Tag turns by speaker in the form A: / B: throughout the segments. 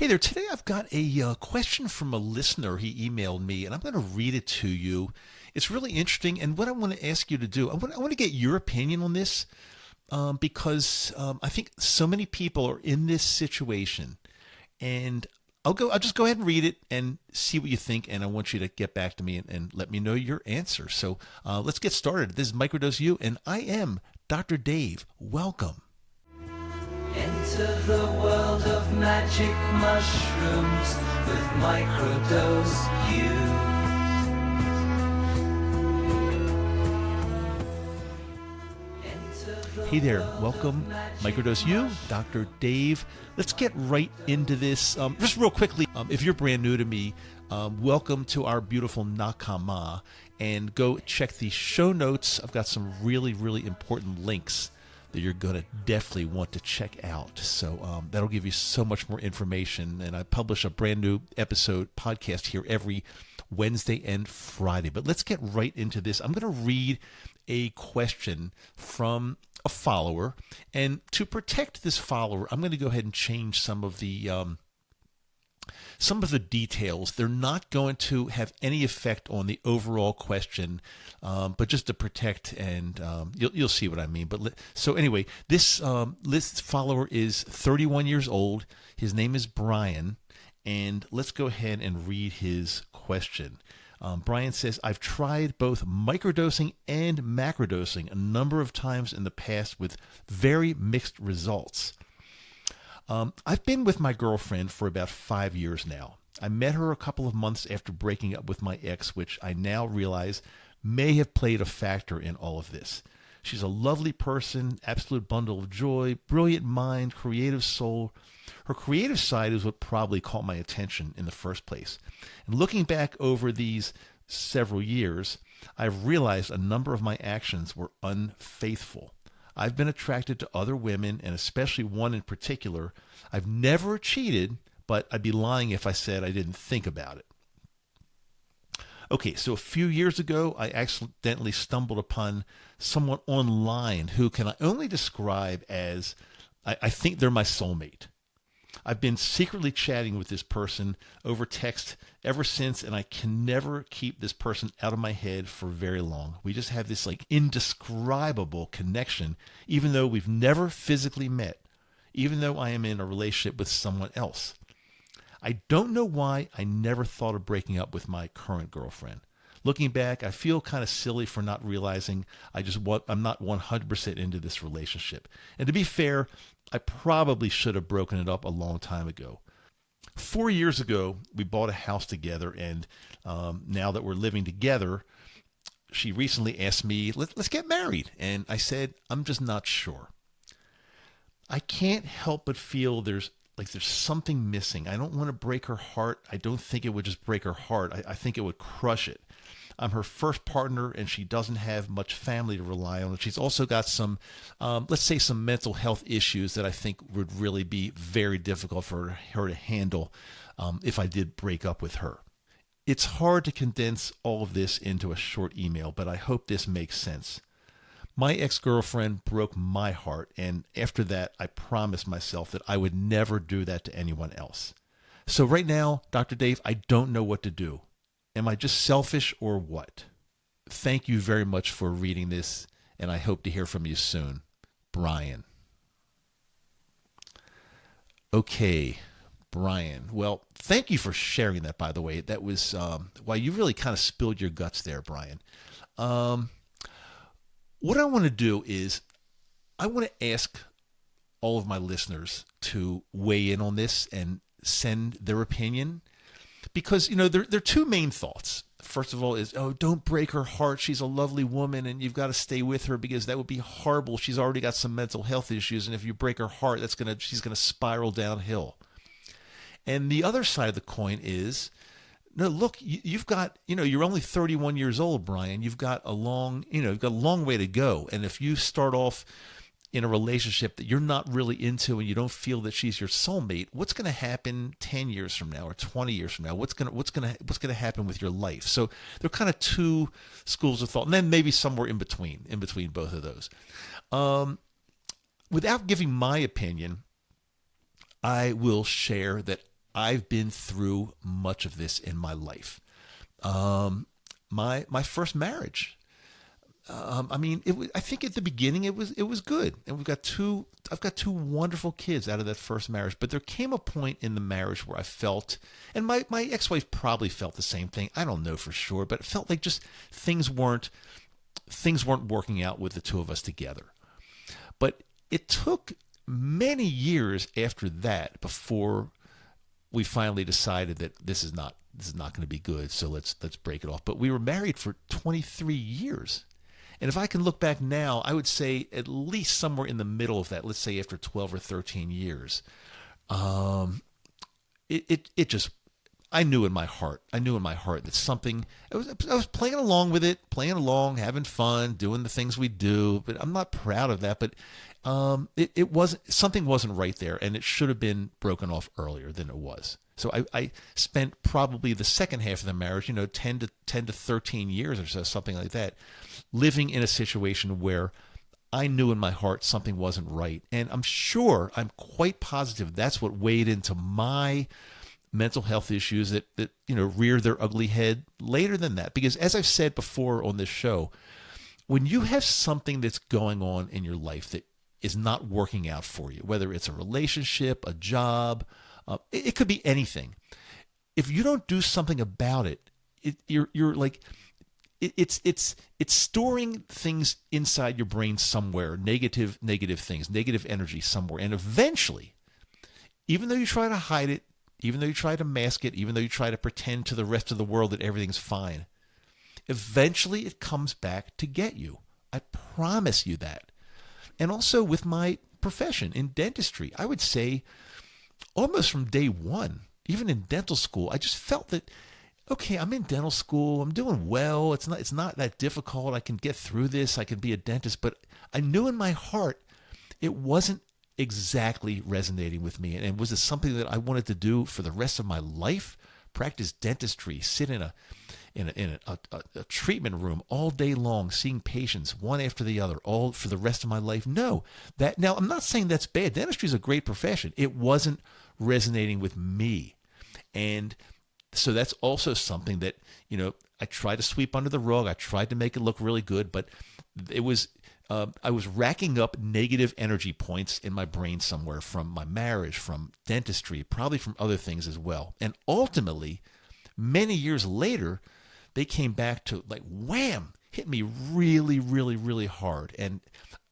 A: Hey there, today I've got a question from a listener. He emailed me, and I'm going to read it to you. It's really interesting, and what I want to ask you to do, I want to get your opinion on this because I think so many people are in this situation, and I'll just go ahead and read it and see what you think, and I want you to get back to me and let me know your answer. So let's get started. This is Microdose U, and I am Dr. Dave. Welcome.
B: Enter the world of magic mushrooms with Microdose U.
A: Hey there, welcome, Microdose U, Dr. Dave. Let's get right into this. Just real quickly, if you're brand new to me, welcome to our beautiful Nakama, and go check the show notes. I've got some really, really important links that you're going to definitely want to check out. So that'll give you so much more information. And I publish a brand new podcast here every Wednesday and Friday. But let's get right into this. I'm going to read a question from a follower. And to protect this follower, I'm going to go ahead and change some of the details. They're not going to have any effect on the overall question, but just to protect, and you'll see what I mean. But so anyway, this follower is 31 years old. His name is Brian, and let's go ahead and read his question. Brian says, I've tried both microdosing and macrodosing a number of times in the past with very mixed results. I've been with my girlfriend for about 5 years now. I met her a couple of months after breaking up with my ex, which I now realize may have played a factor in all of this. She's a lovely person, absolute bundle of joy, brilliant mind, creative soul. Her creative side is what probably caught my attention in the first place. And looking back over these several years, I've realized a number of my actions were unfaithful. I've been attracted to other women, and especially one in particular. I've never cheated, but I'd be lying if I said I didn't think about it. Okay, so a few years ago, I accidentally stumbled upon someone online who can I only describe as, I think they're my soulmate. I've been secretly chatting with this person over text ever since, and I can never keep this person out of my head for very long. We just have this indescribable connection, even though we've never physically met, even though I am in a relationship with someone else. I don't know why I never thought of breaking up with my current girlfriend. Looking back, I feel kind of silly for not realizing I'm not 100% into this relationship. And to be fair, I probably should have broken it up a long time ago. 4 years ago, we bought a house together, and now that we're living together, she recently asked me, let's get married. And I said, I'm just not sure. I can't help but feel there's something missing. I don't want to break her heart. I don't think it would just break her heart. I think it would crush it. I'm her first partner, and she doesn't have much family to rely on. She's also got some, let's say, some mental health issues that I think would really be very difficult for her to handle if I did break up with her. It's hard to condense all of this into a short email, but I hope this makes sense. My ex-girlfriend broke my heart, and after that, I promised myself that I would never do that to anyone else. So right now, Dr. Dave, I don't know what to do. Am I just selfish or what? Thank you very much for reading this, and I hope to hear from you soon. Brian. Okay, Brian. Well, thank you for sharing that, by the way. That was, you really kind of spilled your guts there, Brian. What I want to do is I want to ask all of my listeners to weigh in on this and send their opinion. Because, there are two main thoughts. First of all is, don't break her heart. She's a lovely woman, and you've got to stay with her because that would be horrible. She's already got some mental health issues, and if you break her heart, she's going to spiral downhill. And the other side of the coin is, no, look, you've got, you're only 31 years old, Brian. You've got a long way to go. And if you start off in a relationship that you're not really into and you don't feel that she's your soulmate, what's going to happen 10 years from now or 20 years from now? What's going to happen with your life? So there are kind of two schools of thought, and then maybe somewhere in between both of those. Without giving my opinion, I will share that I've been through much of this in my life. My first marriage. I mean, I think at the beginning it was good, and I've got two wonderful kids out of that first marriage. But there came a point in the marriage where I felt, and my ex-wife probably felt the same thing. I don't know for sure, but it felt like just things weren't working out with the two of us together. But it took many years after that before we finally decided that this is not going to be good. So let's break it off. But we were married for 23 years. And if I can look back now, I would say at least somewhere in the middle of that, let's say after 12 or 13 years, it just, I knew in my heart that something, I was playing along with it, having fun, doing the things we do, but I'm not proud of that. But something wasn't right there, and it should have been broken off earlier than it was. So I spent probably the second half of the marriage, 10 to 13 years or so, something like that, living in a situation where I knew in my heart something wasn't right. And I'm quite positive that's what weighed into my mental health issues that reared their ugly head later than that. Because as I've said before on this show, when you have something that's going on in your life that is not working out for you, whether it's a relationship, a job, it could be anything. If you don't do something about it, you're like, it's storing things inside your brain somewhere, negative things, negative energy somewhere, and eventually, even though you try to hide it, even though you try to mask it, even though you try to pretend to the rest of the world that everything's fine, eventually it comes back to get you. I promise you that. And also with my profession in dentistry, I would say almost from day one, even in dental school, I just felt that, okay, I'm in dental school, I'm doing well, it's not that difficult, I can get through this, I can be a dentist, but I knew in my heart it wasn't exactly resonating with me. And was this something that I wanted to do for the rest of my life? Practice dentistry, sit in a treatment room all day long, seeing patients one after the other, all for the rest of my life? No. Now, I'm not saying that's bad. Dentistry is a great profession. It wasn't resonating with me. And so that's also something that, I tried to sweep under the rug. I tried to make it look really good, but it was, I was racking up negative energy points in my brain somewhere from my marriage, from dentistry, probably from other things as well. And ultimately, many years later, they came back to like, wham, hit me really, really, really hard. And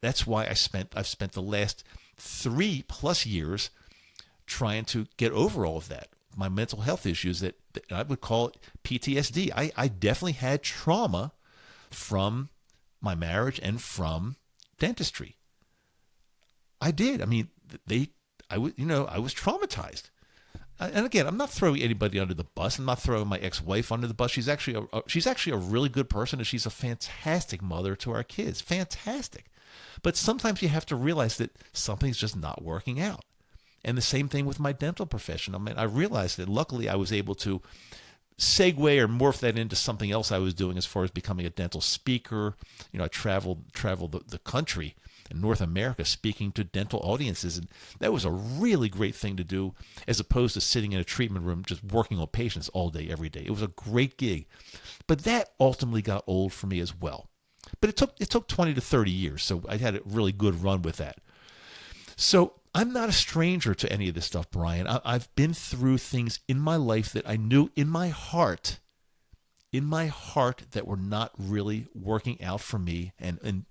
A: that's why I've spent the last 3+ years trying to get over all of that. My mental health issues that I would call PTSD. I definitely had trauma from my marriage and from dentistry. I did. I mean, I was traumatized. And again, I'm not throwing anybody under the bus. I'm not throwing my ex-wife under the bus. She's actually a really good person, and she's a fantastic mother to our kids. Fantastic. But sometimes you have to realize that something's just not working out. And the same thing with my dental profession. I mean, I realized that luckily I was able to segue or morph that into something else I was doing as far as becoming a dental speaker. I traveled the country in North America speaking to dental audiences, and that was a really great thing to do as opposed to sitting in a treatment room just working on patients all day, every day. It was a great gig. But that ultimately got old for me as well. But it took 20 to 30 years, so I had a really good run with that. So I'm not a stranger to any of this stuff, Brian. I've been through things in my life that I knew in my heart that were not really working out for me. And in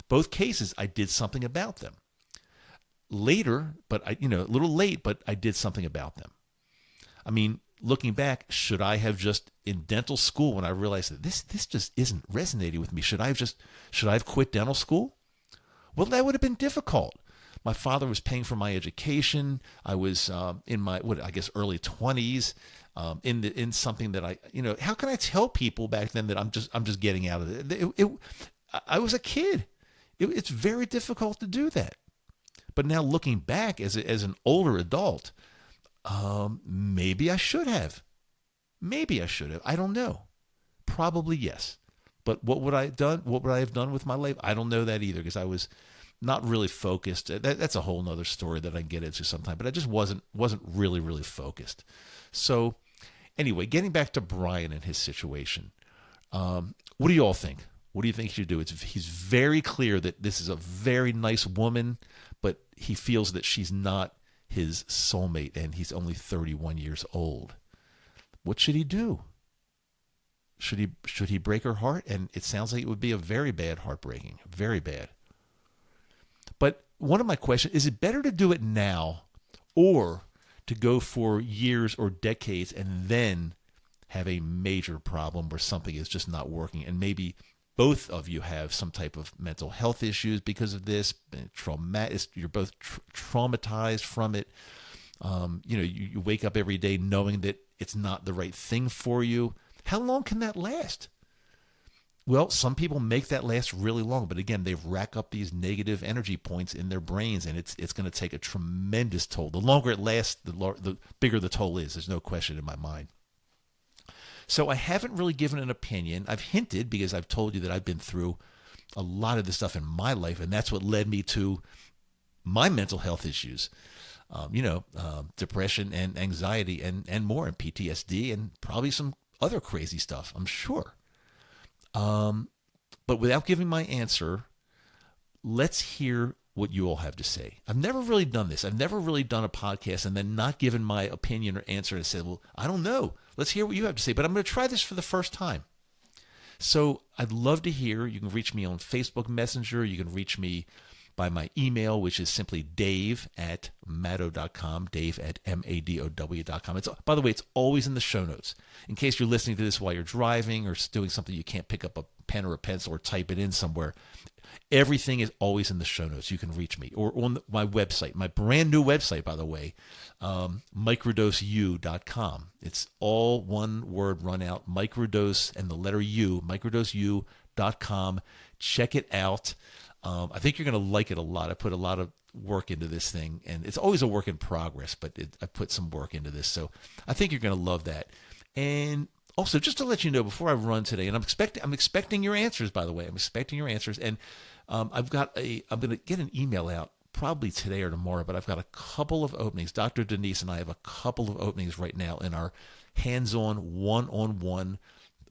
A: both cases, I did something about them. Later, but a little late, but I did something about them. I mean, looking back, should I have just in dental school when I realized that this just isn't resonating with me? Should I have quit dental school? Well, that would have been difficult. My father was paying for my education. I was in my early 20s, in something that how can I tell people back then that I'm just getting out of it? I was a kid. It's very difficult to do that. But now looking back as an older adult, maybe I should have. I don't know. Probably yes. But what would I have done with my life? I don't know that either, because I was not really focused. That's a whole nother story that I can get into sometime, but I just wasn't really focused. So anyway, getting back to Brian and his situation, what do you all think? What do you think he should do? He's very clear that this is a very nice woman, but he feels that she's not his soulmate, and he's only 31 years old. What should he do? Should he break her heart? And it sounds like it would be a very bad heartbreaking, very bad. But one of my questions, is it better to do it now or to go for years or decades and then have a major problem where something is just not working, and maybe both of you have some type of mental health issues because of this, you're both traumatized from it. You wake up every day knowing that it's not the right thing for you. How long can that last? Well, some people make that last really long, but again, they rack up these negative energy points in their brains, and it's going to take a tremendous toll. The longer it lasts, the bigger the toll is. There's no question in my mind. So I haven't really given an opinion. I've hinted because I've told you that I've been through a lot of this stuff in my life, and that's what led me to my mental health issues. Depression and anxiety and more, and PTSD, and probably some other crazy stuff, I'm sure. But without giving my answer, let's hear what you all have to say. I've never really done this. I've never really done a podcast and then not given my opinion or answer and said, well, I don't know. Let's hear what you have to say. But I'm going to try this for the first time. So I'd love to hear. You can reach me on Facebook Messenger. You can reach me by my email, which is simply dave@mado.com, dave@madow.com. By the way, it's always in the show notes. In case you're listening to this while you're driving or doing something you can't pick up a pen or a pencil or type it in somewhere, everything is always in the show notes. You can reach me. Or on my website, my brand new website, by the way, microdoseu.com. It's all one word run out, microdose and the letter U, microdoseu.com. Check it out. I think you're going to like it a lot. I put a lot of work into this thing, and it's always a work in progress, but I put some work into this. So I think you're going to love that. And also, just to let you know, before I run today, and I'm expecting your answers, by the way. I'm expecting your answers. And I'm going to get an email out probably today or tomorrow, but I've got a couple of openings. Dr. Denise and I have a couple of openings right now in our hands-on, one-on-one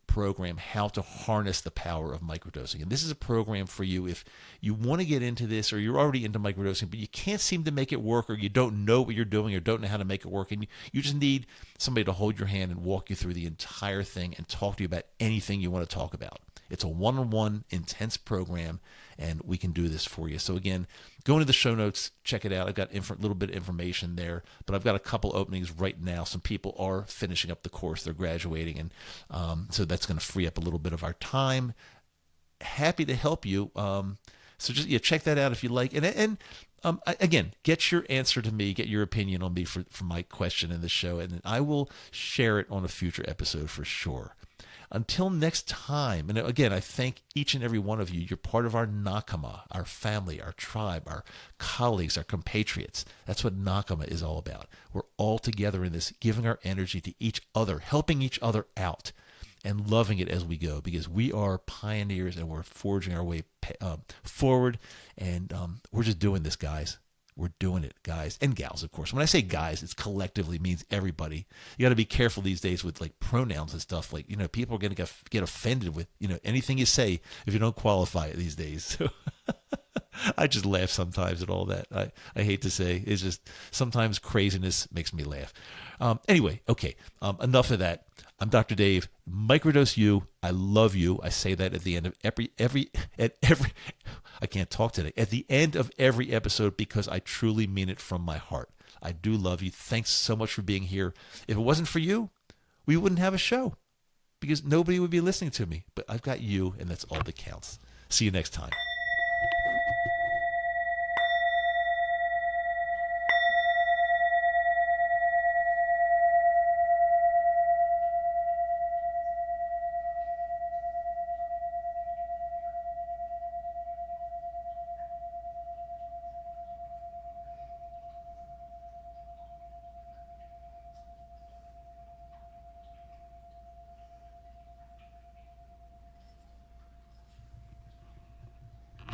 A: program, How to Harness the Power of Microdosing. And this is a program for you if you want to get into this, or you're already into microdosing, but you can't seem to make it work, or you don't know what you're doing or don't know how to make it work. And you just need somebody to hold your hand and walk you through the entire thing and talk to you about anything you want to talk about. It's a one-on-one intense program, and we can do this for you. So again, go into the show notes, check it out. I've got a little bit of information there, but I've got a couple openings right now. Some people are finishing up the course. They're graduating, and so that's going to free up a little bit of our time. Happy to help you. So just check that out if you like. And again, get your answer to me, get your opinion on me for my question in the show, and I will share it on a future episode for sure. Until next time, and again, I thank each and every one of you. You're part of our Nakama, our family, our tribe, our colleagues, our compatriots. That's what Nakama is all about. We're all together in this, giving our energy to each other, helping each other out, and loving it as we go, because we are pioneers and we're forging our way forward, and we're just doing this, guys. We're doing it, guys and gals, of course. When I say guys, it's collectively, means everybody. You got to be careful these days with like pronouns and stuff. Like, people are going to get offended with, anything you say if you don't qualify it these days. So I just laugh sometimes at all that. I hate to say, it's just sometimes craziness makes me laugh. Anyway, okay, enough of that. I'm Dr. Dave, Microdose U. I love you. I say that at the end of every I can't talk today. At the end of every episode, because I truly mean it from my heart. I do love you. Thanks so much for being here. If it wasn't for you, we wouldn't have a show, because nobody would be listening to me. But I've got you, and that's all that counts. See you next time.